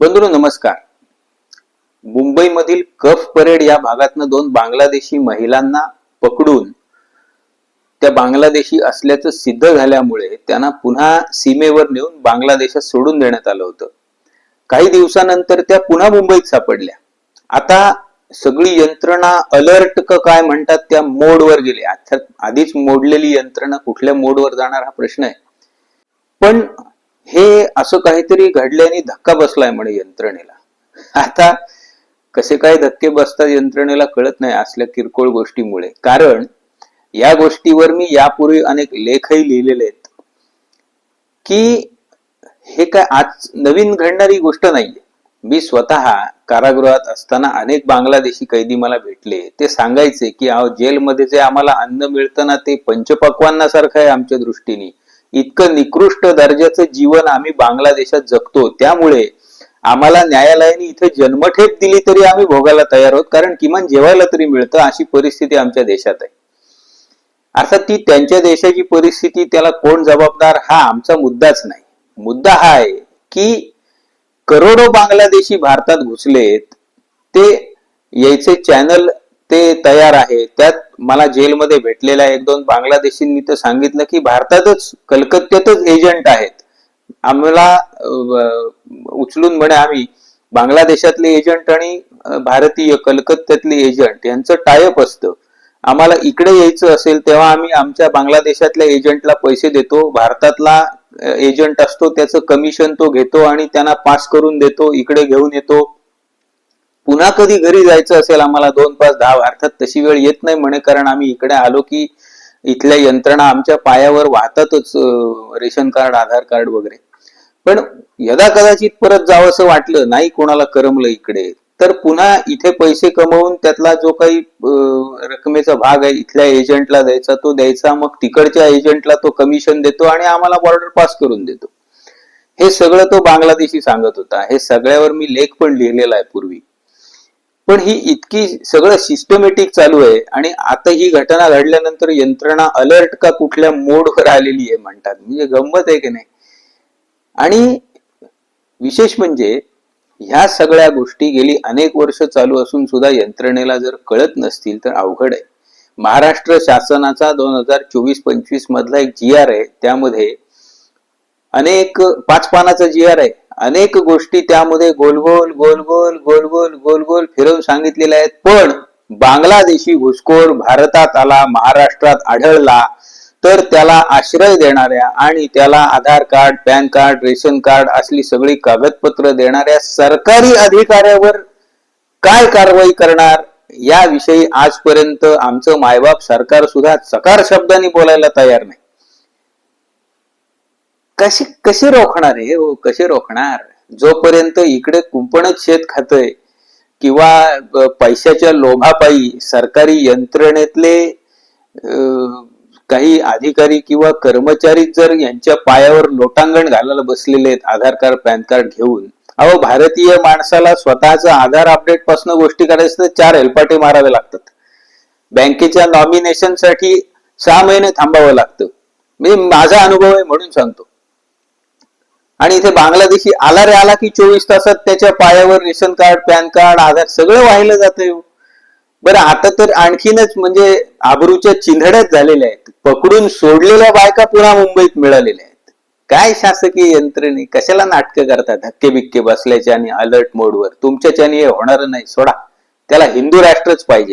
बंधूंनो नमस्कार. मुंबईमधील कफ परेड या भागातनं दोन बांगलादेशी महिलांना पकडून त्या बांगलादेशी असल्याचं सिद्ध झाल्यामुळे त्यांना पुन्हा सीमेवर नेऊन बांगलादेशात सोडून देण्यात आलं होतं. काही दिवसानंतर त्या पुन्हा मुंबईत सापडल्या. आता सगळी यंत्रणा अलर्ट काय म्हणतात त्या मोडवर गेली. अर्थात आधीच मोडलेली यंत्रणा कुठल्या मोडवर जाणार हा प्रश्न आहे. पण हे असं काहीतरी घडल्याने धक्का बसलाय म्हणे यंत्रणेला. आता कसे काय धक्के बसतात यंत्रणेला कळत नाही असल्या किरकोळ गोष्टीमुळे. कारण या गोष्टीवर मी यापूर्वी अनेक लेखही लिहिलेले आहेत की हे काय आज नवीन घडणारी गोष्ट नाहीये. मी स्वतः कारागृहात असताना अनेक बांगलादेशी कैदी मला भेटले. ते सांगायचे की जेलमध्ये जे आम्हाला अन्न मिळतं ना ते पंचपक्वान्नासारखं आहे आमच्या दृष्टीने. इतकं निकृष्ट दर्जाचं जीवन आम्ही बांगलादेशात जगतो, त्यामुळे आम्हाला न्यायालयाने इथे जन्मठेप दिली तरी आम्ही भोगायला तयार आहोत, कारण किमान जेवायला तरी मिळतं अशी परिस्थिती आमच्या देशात आहे. अर्थात ती त्यांच्या देशाची परिस्थिती, त्याला कोण जबाबदार हा आमचा मुद्दाच नाही. मुद्दा हा आहे की करोडो बांगलादेशी भारतात घुसलेत, ते यायचे चॅनल ते तयार आहे. त्यात मला जेलमध्ये भेटलेल्या एक दोन बांगलादेशींनी तर सांगितलं की भारतातच कलकत्त्यातच एजंट आहेत. आम्हाला उचलून म्हणे आम्ही बांगलादेशातले एजंट आणि भारतीय कलकत्त्यातले एजंट यांचं टायअप असतं. आम्हाला इकडे यायचं असेल तेव्हा आम्ही आमच्या बांगलादेशातल्या एजंटला पैसे देतो, भारतातला एजंट असतो त्याचं कमिशन तो घेतो आणि त्यांना पास करून देतो, इकडे घेऊन येतो. पुन्हा कधी घरी जायचं असेल आम्हाला 2, 5, 10 अर्थात तशी वेळ येत नाही म्हणे, कारण आम्ही इकडे आलो की इथल्या यंत्रणा आमच्या पायावर वाहतातच, रेशन कार्ड, आधार कार्ड वगैरे. पण यदा कदाचित परत जावं असं वाटलं, नाही कोणाला करमलं इकडे, तर पुन्हा इथे पैसे कमवून त्यातला जो काही रकमेचा भाग आहे इथल्या एजंटला द्यायचा तो द्यायचा, मग तिकडच्या एजंटला तो कमिशन देतो आणि आम्हाला बॉर्डर पास करून देतो. हे सगळं तो बांगलादेशी सांगत होता. हे सगळ्यावर मी लेख पण लिहिलेला आहे पूर्वी. पण ही इतकी सगळं सिस्टमॅटिक चालू आहे आणि आता ही घटना घडल्यानंतर यंत्रणा अलर्ट का कुठल्या मोडवर आलेली आहे म्हणतात. म्हणजे गंमत आहे की नाही. आणि विशेष म्हणजे ह्या सगळ्या गोष्टी गेली अनेक वर्ष चालू असून सुद्धा यंत्रणेला जर कळत नसतील तर अवघड आहे. महाराष्ट्र शासनाचा 2024-25 मधला एक GR आहे, त्यामध्ये अनेक 5 पानाचा GR आहे. अनेक गोष्टी त्यामध्ये गोल गोल गोल गोल गोल गोल गोल गोल फिरवून सांगितलेल्या आहेत. पण बांगलादेशी घुसखोर भारतात आला, महाराष्ट्रात आढळला तर त्याला आश्रय देणाऱ्या आणि त्याला Aadhaar card, PAN card, ration card असली सगळी कागदपत्र देणाऱ्या सरकारी अधिकाऱ्यावर काय कारवाई करणार याविषयी आजपर्यंत आमचं मायबाप सरकार सुद्धा सकार शब्दांनी बोलायला तयार नाही. कसे रोखणार आहे हो, कसे रोखणार? जोपर्यंत इकडे कुंपणच शेत खातय किंवा पैशाच्या लोभापायी सरकारी यंत्रणेतले काही अधिकारी किंवा कर्मचारी जर यांच्या पायावर लोटांगण घालायला बसलेले आहेत आधार कार्ड, पॅन कार्ड घेऊन. अहो, भारतीय माणसाला स्वतःचा आधार अपडेट पासून गोष्टी करायचं तर 4 हेलपाटे मारावे लागतात. बँकेच्या नॉमिनेशन साठी 6 महिने थांबावं लागतं. मी माझा अनुभव आहे म्हणून सांगतो. आणि इथे बांगलादेशी आला रे आला की 24 तासात त्याच्या पायावर रेशन कार्ड, पॅन कार्ड, आधार सगळं वाहिलं जातं. बरं, आता तर आणखीनच म्हणजे आबरूच्या चिंधड्याच झालेल्या आहेत. पकडून सोडलेल्या बायका पुन्हा मुंबईत मिळालेल्या आहेत. काय शासकीय यंत्रणे कशाला नाटकं करतात धक्के बिक्के बसल्याच्या आणि अलर्ट मोडवर? तुमच्याच्याने हे होणार नाही, सोडा. त्याला हिंदू राष्ट्रच पाहिजे.